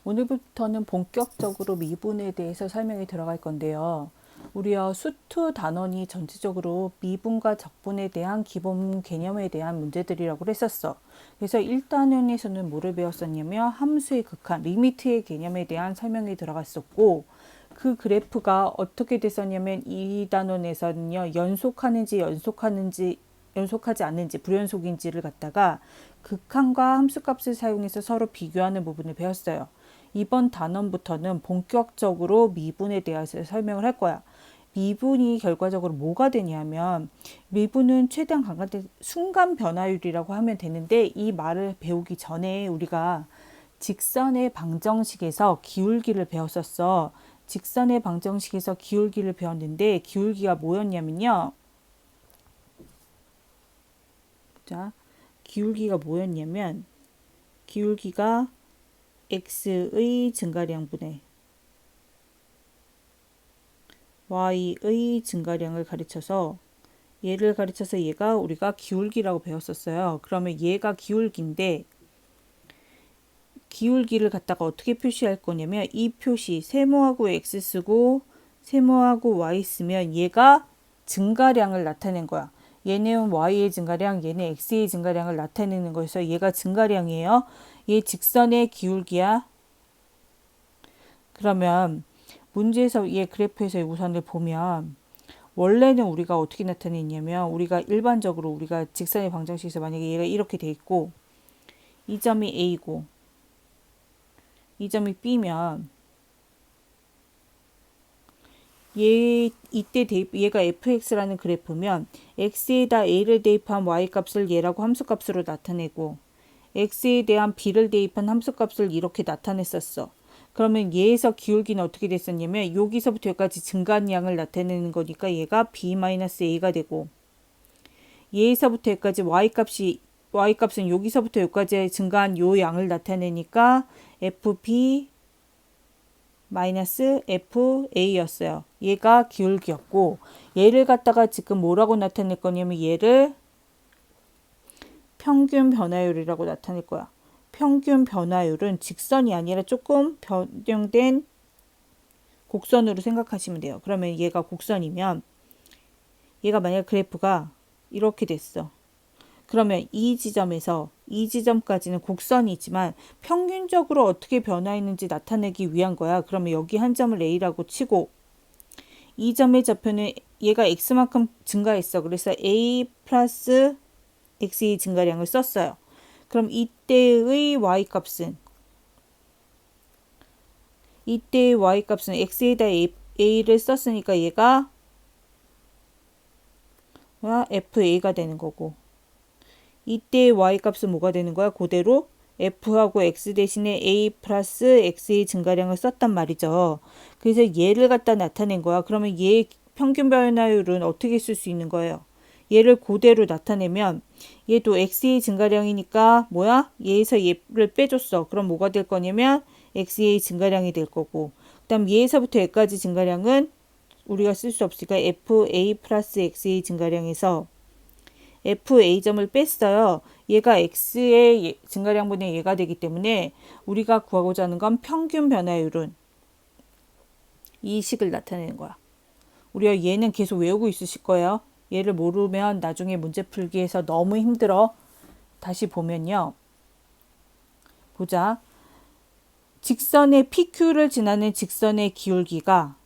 오늘부터는 본격적으로 미분에 대해서 설명이 들어갈 건데요. 우리가 수투 단원이 전체적으로 미분과 적분에 대한 기본 개념에 대한 문제들이라고 했었어. 그래서 1단원에서는 뭐를 배웠었냐면 함수의 극한, 리미트의 개념에 대한 설명이 들어갔었고, 그 그래프가 어떻게 됐었냐면 2단원에서는요, 연속하지 않는지, 불연속인지를 갖다가 극한과 함수값을 사용해서 서로 비교하는 부분을 배웠어요. 이번 단원부터는 본격적으로 미분에 대해서 설명을 할 거야. 미분이 결과적으로 뭐가 되냐면 미분은 최대한 강화된 순간 변화율이라고 하면 되는데 이 말을 배우기 전에 우리가 직선의 방정식에서 기울기를 배웠었어. 직선의 방정식에서 기울기를 배웠는데 기울기가 뭐였냐면요. 자, 기울기가 x의 증가량분의 y의 증가량을 가르쳐서 얘가 우리가 기울기라고 배웠었어요. 그러면 얘가 기울기인데 기울기를 갖다가 어떻게 표시할 거냐면 이 표시 세모하고 x 쓰고 세모하고 y 쓰면 얘가 증가량을 나타낸 거야. 얘는 y의 증가량, 얘는 x의 증가량을 나타내는 거여서 얘가 증가량이에요. 얘 직선의 기울기야. 그러면 문제에서 얘 그래프에서의 우선을 보면 원래는 우리가 어떻게 나타냈냐면 우리가 일반적으로 우리가 직선의 방정식에서 만약에 얘가 이렇게 돼 있고 이 점이 A고 이 점이 B면 얘가 fx라는 그래프면 x에다 a를 대입한 y 값을 얘라고 함수값으로 나타내고 x에 대한 b를 대입한 함수값을 이렇게 나타냈었어. 그러면 얘에서 기울기는 어떻게 됐었냐면 여기서부터 여기까지 증가한 양을 나타내는 거니까 얘가 b-a가 되고 얘에서부터 여기까지 y값은 여기서부터 여기까지 증가한 요 양을 나타내니까 fb FA였어요. 얘가 기울기였고 얘를 갖다가 지금 뭐라고 나타낼 거냐면 얘를 평균 변화율이라고 나타낼 거야. 평균 변화율은 직선이 아니라 조금 변형된 곡선으로 생각하시면 돼요. 그러면 얘가 곡선이면 얘가 만약 그래프가 이렇게 됐어. 그러면 이 지점까지는 곡선이 있지만 평균적으로 어떻게 변화했는지 나타내기 위한 거야. 그러면 여기 한 점을 A라고 치고 이 점의 좌표는 얘가 X만큼 증가했어. 그래서 A 플러스 X의 증가량을 썼어요. 그럼 이때의 Y값은 X에다 A를 썼으니까 얘가 FA가 되는 거고 이때 y값은 뭐가 되는 거야? 그대로 f하고 x 대신에 a 플러스 x의 증가량을 썼단 말이죠. 그래서 얘를 갖다 나타낸 거야. 그러면 얘 평균 변화율은 어떻게 쓸 수 있는 거예요? 얘를 그대로 나타내면 얘도 x의 증가량이니까 뭐야? 얘에서 얘를 빼줬어. 그럼 뭐가 될 거냐면 x의 증가량이 될 거고 그 다음 얘에서부터 얘까지 증가량은 우리가 쓸 수 없으니까 fa 플러스 x의 증가량에서 FA점을 뺐어요. 얘가 X의 증가량분의 얘가 되기 때문에 우리가 구하고자 하는 건 평균 변화율은 이 식을 나타내는 거야. 우리가 얘는 계속 외우고 있으실 거예요. 얘를 모르면 나중에 문제 풀기에서 너무 힘들어. 다시 보면요. 보자. 직선의 PQ를 지나는 직선의 기울기가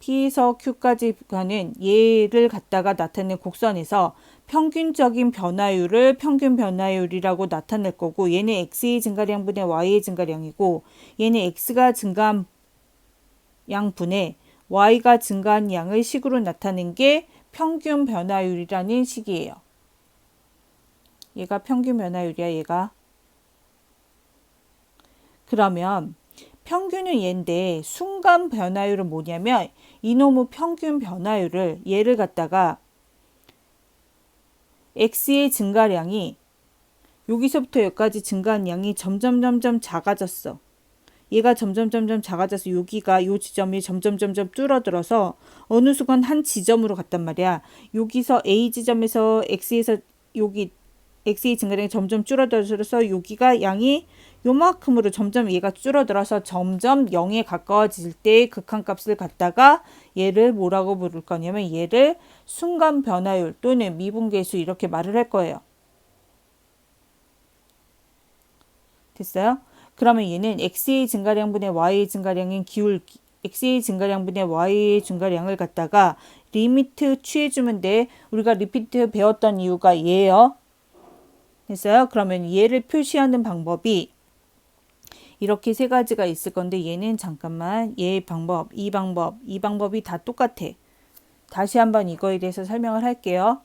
P에서 Q까지 가는 얘를 갖다가 나타낸 곡선에서 평균적인 변화율을 평균 변화율이라고 나타낼 거고 얘는 X의 증가량분의 Y의 증가량이고 얘는 X가 증가한 양분의 Y가 증가한 양을 식으로 나타낸 게 평균 변화율이라는 식이에요. 얘가 평균 변화율이야 얘가. 그러면 평균은 얘인데 순간 변화율은 뭐냐면 이놈의 평균 변화율을 얘를 갖다가 X의 증가량이 여기서부터 여기까지 증가한 양이 점점 작아졌어. 얘가 점점 작아져서 여기가 요 지점이 점점 줄어들어서 어느 순간 한 지점으로 갔단 말이야. 여기서 A 지점에서 X에서 여기 x의 증가량이 점점 줄어들어서 여기가 양이 요만큼으로 점점 얘가 줄어들어서 점점 0에 가까워질 때 극한값을 갖다가 얘를 뭐라고 부를 거냐면 얘를 순간 변화율 또는 미분계수 이렇게 말을 할 거예요. 됐어요? 그러면 얘는 x의 증가량분의 y의 증가량인 기울기, x의 증가량분의 y의 증가량을 갖다가 리미트 취해주면 돼. 우리가 리피트 배웠던 이유가 얘예요. 됐어요? 그러면 얘를 표시하는 방법이 이렇게 세 가지가 있을 건데 얘는 잠깐만 얘 방법, 이 방법이 다 똑같아. 다시 한번 이거에 대해서 설명을 할게요.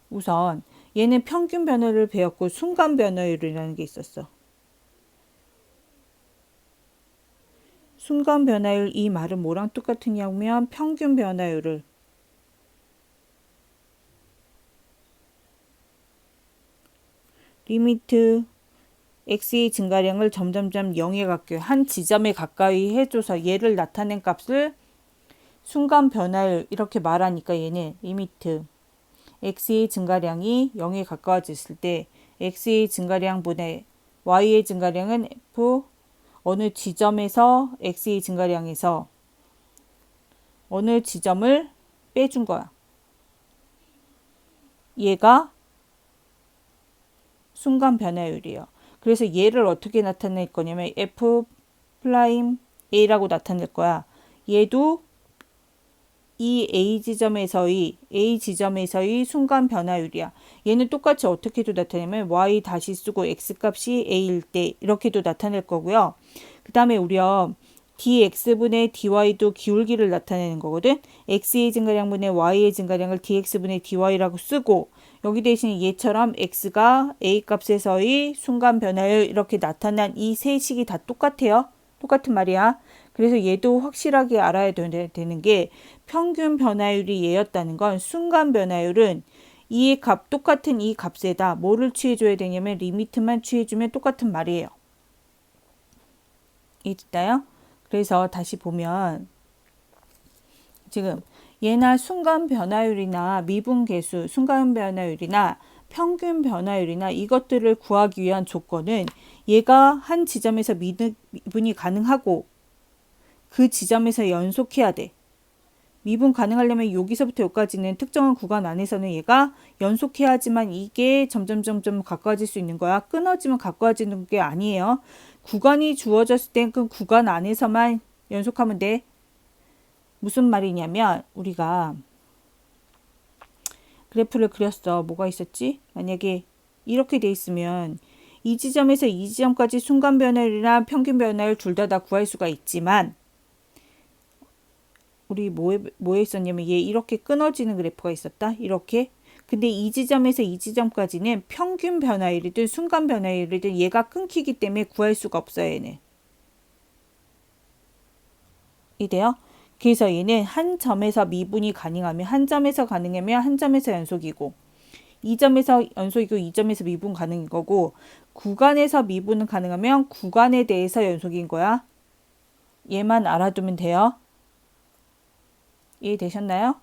우선 얘는 평균 변화를 배웠고 순간 변화율이라는 게 있었어. 순간 변화율 이 말은 뭐랑 똑같으냐면 평균 변화율을 리미트 x의 증가량을 점점점 0에 가까이 한 지점에 가까이 해줘서 얘를 나타낸 값을 순간 변화율 이렇게 말하니까 얘는 리미트 x의 증가량이 0에 가까워졌을 때 x의 증가량분의 y의 증가량은 f 어느 지점에서 x의 증가량에서 어느 지점을 빼준 거야. 얘가 순간 변화율이에요. 그래서 얘를 어떻게 나타낼 거냐면 f 프라임 a라고 나타낼 거야. 얘도 이 A 지점에서의 순간 변화율이야. 얘는 똑같이 어떻게도 나타내면 y 다시 쓰고 x 값이 a일 때 이렇게도 나타낼 거고요. 그 다음에 우리가 dx분의 dy도 기울기를 나타내는 거거든. x의 증가량분의 y의 증가량을 dx분의 dy라고 쓰고 여기 대신 얘처럼 x가 a 값에서의 순간 변화율 이렇게 나타난 이 세 식이 다 똑같아요. 똑같은 말이야. 그래서 얘도 확실하게 알아야 되는 게 평균 변화율이 얘였다는 건 순간 변화율은 이 값 똑같은 이 값에다 뭐를 취해줘야 되냐면 리미트만 취해주면 똑같은 말이에요. 이해됐나요? 그래서 다시 보면 지금 얘나 순간 변화율이나 미분계수, 순간 변화율이나 평균 변화율이나 이것들을 구하기 위한 조건은 얘가 한 지점에서 미분이 가능하고 그 지점에서 연속해야 돼. 미분 가능하려면 여기서부터 여기까지는 특정한 구간 안에서는 얘가 연속해야지만 이게 점점 가까워질 수 있는 거야. 끊어지면 가까워지는 게 아니에요. 구간이 주어졌을 땐 그 구간 안에서만 연속하면 돼. 무슨 말이냐면 우리가 그래프를 그렸어. 뭐가 있었지? 만약에 이렇게 돼 있으면 이 지점에서 이 지점까지 순간 변화율이나 평균 변화율 둘 다 구할 수가 있지만 우리 뭐에 있었냐면 얘 이렇게 끊어지는 그래프가 있었다. 이렇게. 근데 이 지점에서 이 지점까지는 평균 변화율이든 순간 변화율이든 얘가 끊기기 때문에 구할 수가 없어요. 얘는. 이래요. 그래서 얘는 한 점에서 미분이 가능하면 한 점에서 가능하면 한 점에서 연속이고 이 점에서 연속이고 이 점에서 미분 가능인 거고 구간에서 미분은 가능하면 구간에 대해서 연속인 거야. 얘만 알아두면 돼요. 이해되셨나요?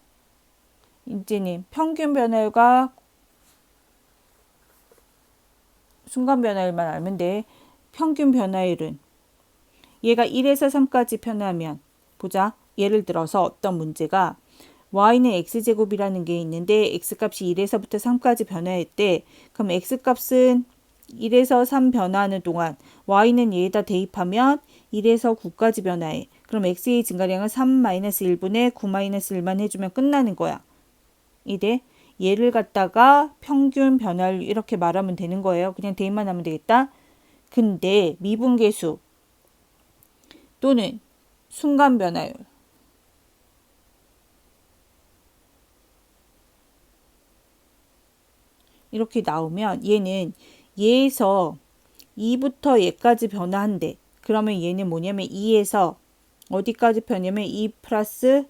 인지님, 평균 변화율과 순간 변화율만 알면 돼. 평균 변화율은 얘가 1에서 3까지 변하면 보자. 예를 들어서 어떤 문제가 y는 x제곱이라는 게 있는데 x값이 1에서부터 3까지 변화할 때 그럼 x값은 1에서 3 변화하는 동안 y는 얘에다 대입하면 1에서 9까지 변화해. 그럼 x의 증가량은 3-1분의 9-1만 해주면 끝나는 거야. 이래 얘를 갖다가 평균 변화율 이렇게 말하면 되는 거예요. 그냥 대입만 하면 되겠다. 근데 미분계수 또는 순간 변화율 이렇게 나오면 얘는 얘에서 2부터 얘까지 변화한대. 그러면 얘는 뭐냐면 2에서 어디까지 변하냐면 2 플러스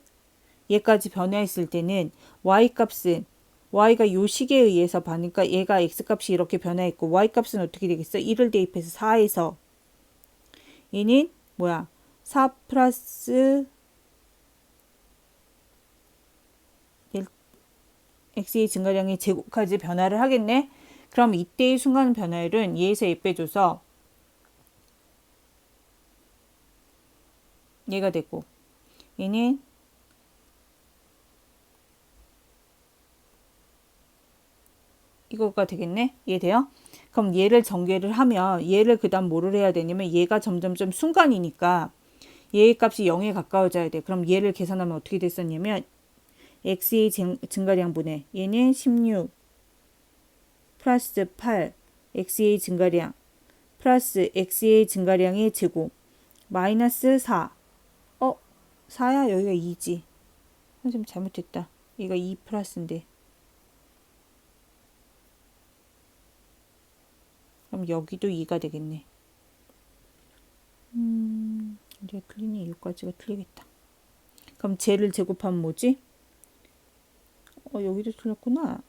얘까지 변화했을 때는 y값은 y가 요 식에 의해서 봐니까 얘가 x값이 이렇게 변화했고 y값은 어떻게 되겠어? 1을 대입해서 4에서 얘는 뭐야? 4 플러스 x의 증가량이 제곱까지 변화를 하겠네. 그럼 이때의 순간 변화율은 얘에서 얘 빼줘서 얘가 되고 얘는 이거가 되겠네. 이해돼요? 그럼 얘를 전개를 하면 얘를 그 다음 뭐를 해야 되냐면 얘가 점점점 순간이니까 얘의 값이 0에 가까워져야 돼. 그럼 얘를 계산하면 어떻게 됐었냐면 x의 증가량분의 얘는 16 플러스 8 x의 증가량 플러스 x의 증가량의 제곱 마이너스 4. 4야? 여기가 2지. 선생님 잘못했다. 얘가 2 플러스인데. 그럼 여기도 2가 되겠네. 이제 틀리니 이거까지가 틀리겠다. 그럼 쟤를 제곱하면 뭐지? 여기도 틀렸구나.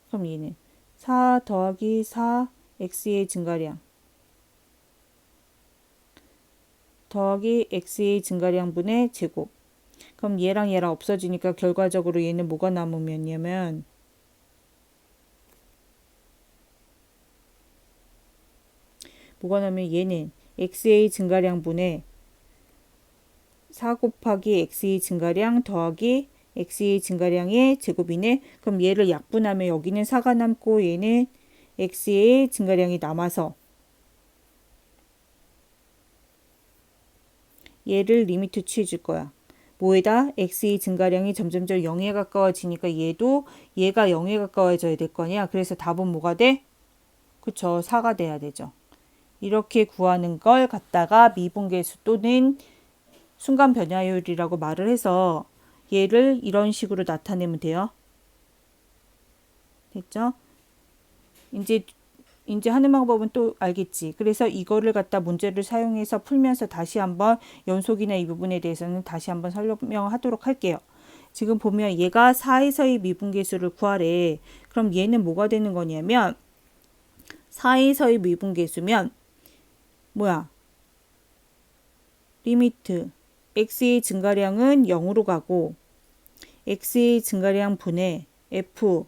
그럼 얘는 4 더하기 4 x의 증가량 더하기 x의 증가량분의 제곱. 그럼 얘랑 얘랑 없어지니까 결과적으로 얘는 뭐가 남으면냐면 얘는 x의 증가량분의 4 곱하기 x의 증가량 더하기 x의 증가량의 제곱이네. 그럼 얘를 약분하면 여기는 4가 남고 얘는 x의 증가량이 남아서 얘를 리미트 취해줄 거야. 뭐에다? x의 증가량이 점점점 0에 가까워지니까 얘도 얘가 0에 가까워져야 될 거냐. 그래서 답은 뭐가 돼? 그쵸. 4가 돼야 되죠. 이렇게 구하는 걸 갖다가 미분계수 또는 순간 변화율이라고 말을 해서 얘를 이런 식으로 나타내면 돼요. 됐죠? 이제 하는 방법은 또 알겠지. 그래서 이거를 갖다 문제를 사용해서 풀면서 다시 한번 연속이나 이 부분에 대해서는 다시 한번 설명하도록 할게요. 지금 보면 얘가 4에서의 미분계수를 구하래. 그럼 얘는 뭐가 되는 거냐면 4에서의 미분계수면 뭐야? 리미트 x의 증가량은 0으로 가고 x의 증가량 분의 f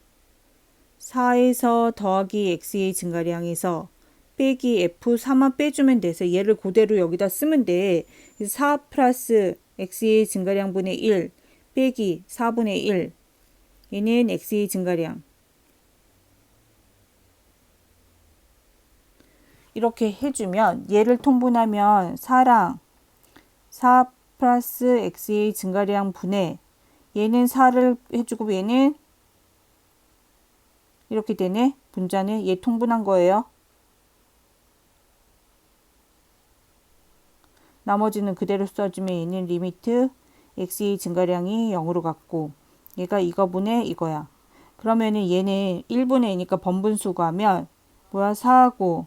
4에서 더하기 x의 증가량에서 빼기 f4만 빼주면 돼서 얘를 그대로 여기다 쓰면 돼. 4 플러스 x의 증가량분의 1 빼기 4분의 1 얘는 x의 증가량 이렇게 해주면 얘를 통분하면 4랑 4 플러스 x의 증가량 분의 얘는 4를 해주고 얘는 이렇게 되네. 분자는 얘 통분한 거예요. 나머지는 그대로 써주면 얘는 리미트 x의 증가량이 0으로 갔고 얘가 이거분의 이거야. 그러면은 얘는 1분의 2니까 번분수 구하면 뭐야 4하고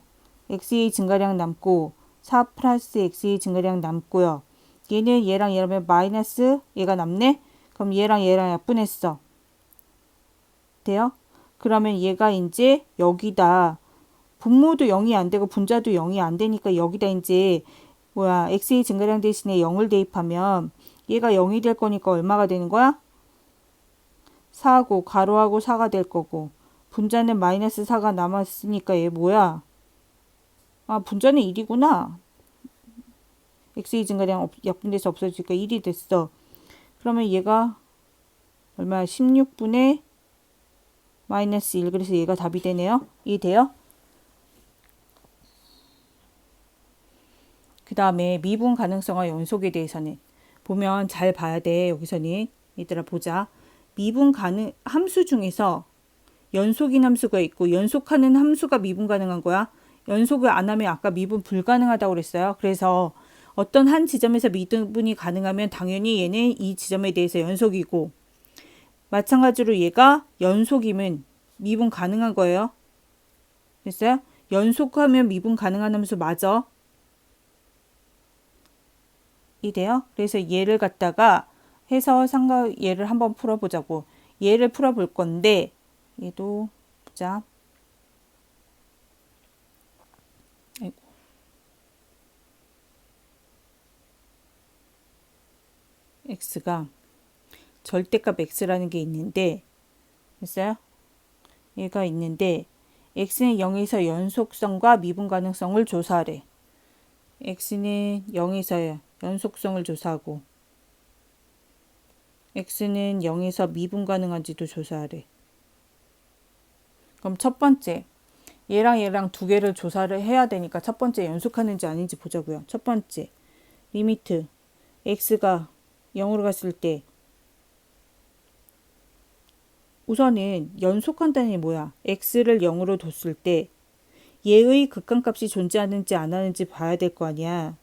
x의 증가량 남고 4 플러스 x의 증가량 남고요. 얘는 얘랑 얘라면 마이너스 얘가 남네. 그럼 얘랑 얘랑 약분했어. 돼요? 그러면 얘가 이제 여기다 분모도 0이 안 되고 분자도 0이 안 되니까 여기다 이제 뭐야 x의 증가량 대신에 0을 대입하면 얘가 0이 될 거니까 얼마가 되는 거야? 4하고 가로하고 4가 될 거고 분자는 마이너스 4가 남았으니까 얘 뭐야? 분자는 1이구나. x의 증가량 약분돼서 없어지니까 1이 됐어. 그러면 얘가 얼마야? 16분의 마이너스 1. 그래서 얘가 답이 되네요. 이해돼요? 그 다음에 미분 가능성과 연속에 대해서는 보면 잘 봐야 돼. 여기서는 얘들아 보자. 미분 가능 함수 중에서 연속인 함수가 있고 연속하는 함수가 미분 가능한 거야. 연속을 안 하면 아까 미분 불가능하다고 그랬어요. 그래서 어떤 한 지점에서 미분이 가능하면 당연히 얘는 이 지점에 대해서 연속이고 마찬가지로 얘가 연속이면 미분 가능한 거예요. 됐어요? 연속하면 미분 가능한 함수 맞아. 이돼요? 그래서 얘를 갖다가 해서 얘를 한번 풀어보자고. 얘를 풀어볼 건데 얘도 보자. 아이고. x가 절대값 x라는 게 있는데, 됐어요? 얘가 있는데 x는 0에서 연속성과 미분 가능성을 조사하래. x는 0에서 연속성을 조사하고 x는 0에서 미분 가능한지도 조사하래. 그럼 첫 번째, 얘랑 얘랑 두 개를 조사를 해야 되니까 첫 번째 연속하는지 아닌지 보자고요. 첫 번째, 리미트 x가 0으로 갔을 때 우선은 연속한다는 게 뭐야? x를 0으로 뒀을 때 얘의 극한값이 존재하는지 안 하는지 봐야 될 거 아니야.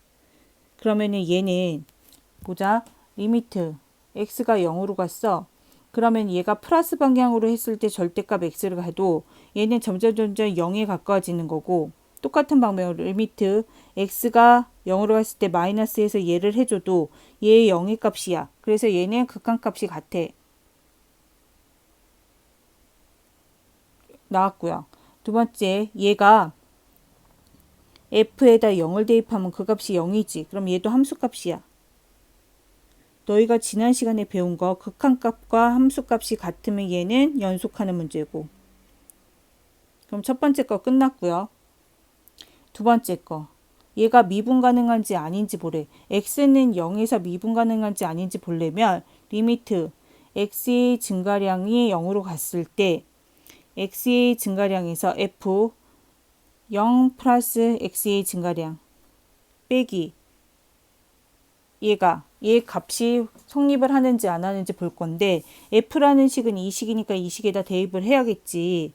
그러면은 얘는 보자. 리미트 x가 0으로 갔어. 그러면 얘가 플러스 방향으로 했을 때 절대값 x를 가도 얘는 점점 0에 가까워지는 거고, 똑같은 방법으로 리미트 x가 0으로 갔을 때 마이너스에서 얘를 해줘도 얘의 0의 값이야. 그래서 얘는 극한값이 같아. 나왔고요. 두 번째, 얘가 f에다 0을 대입하면 그 값이 0이지. 그럼 얘도 함수값이야. 너희가 지난 시간에 배운 거 극한값과 함수값이 같으면 얘는 연속하는 문제고. 그럼 첫 번째 거 끝났고요. 두 번째 거. 얘가 미분 가능한지 아닌지 보래. x는 0에서 미분 가능한지 아닌지 보려면 리미트 x의 증가량이 0으로 갔을 때 x의 증가량에서 f 0 플러스 x의 증가량 빼기 얘 값이 성립을 하는지 안 하는지 볼 건데, f라는 식은 이 식이니까 이 식에다 대입을 해야겠지.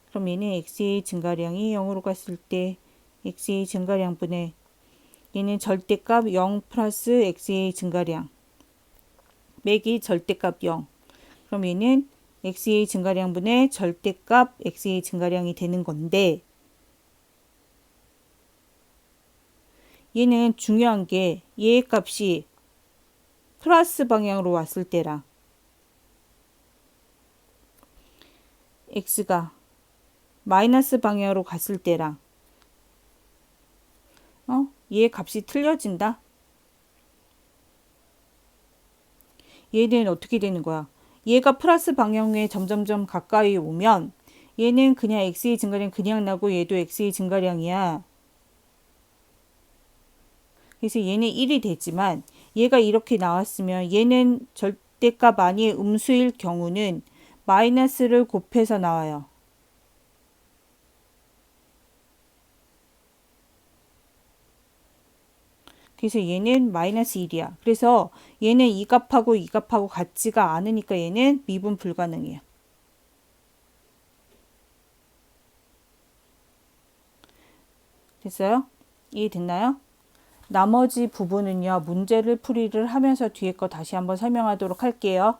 그럼 얘는 x의 증가량이 0으로 갔을 때 x의 증가량분의 얘는 절대값 0 플러스 x의 증가량 매기 절대값 0. 그럼 얘는 x의 증가량분의 절대값 x의 증가량이 되는 건데, 얘는 중요한 게 얘의 값이 플러스 방향으로 왔을 때랑 x가 마이너스 방향으로 갔을 때랑 얘의 값이 틀려진다. 얘는 어떻게 되는 거야? 얘가 플러스 방향에 점점점 가까이 오면 얘는 그냥 x의 증가량 그냥 나고 얘도 x의 증가량이야. 그래서 얘는 1이 되지만 얘가 이렇게 나왔으면 얘는 절대값 아닌 음수일 경우는 마이너스를 곱해서 나와요. 그래서 얘는 마이너스 1이야. 그래서 얘는 이 값하고 이 값하고 같지가 않으니까 얘는 미분 불가능이야. 됐어요? 이해됐나요? 나머지 부분은요, 문제를 풀이를 하면서 뒤에 거 다시 한번 설명하도록 할게요.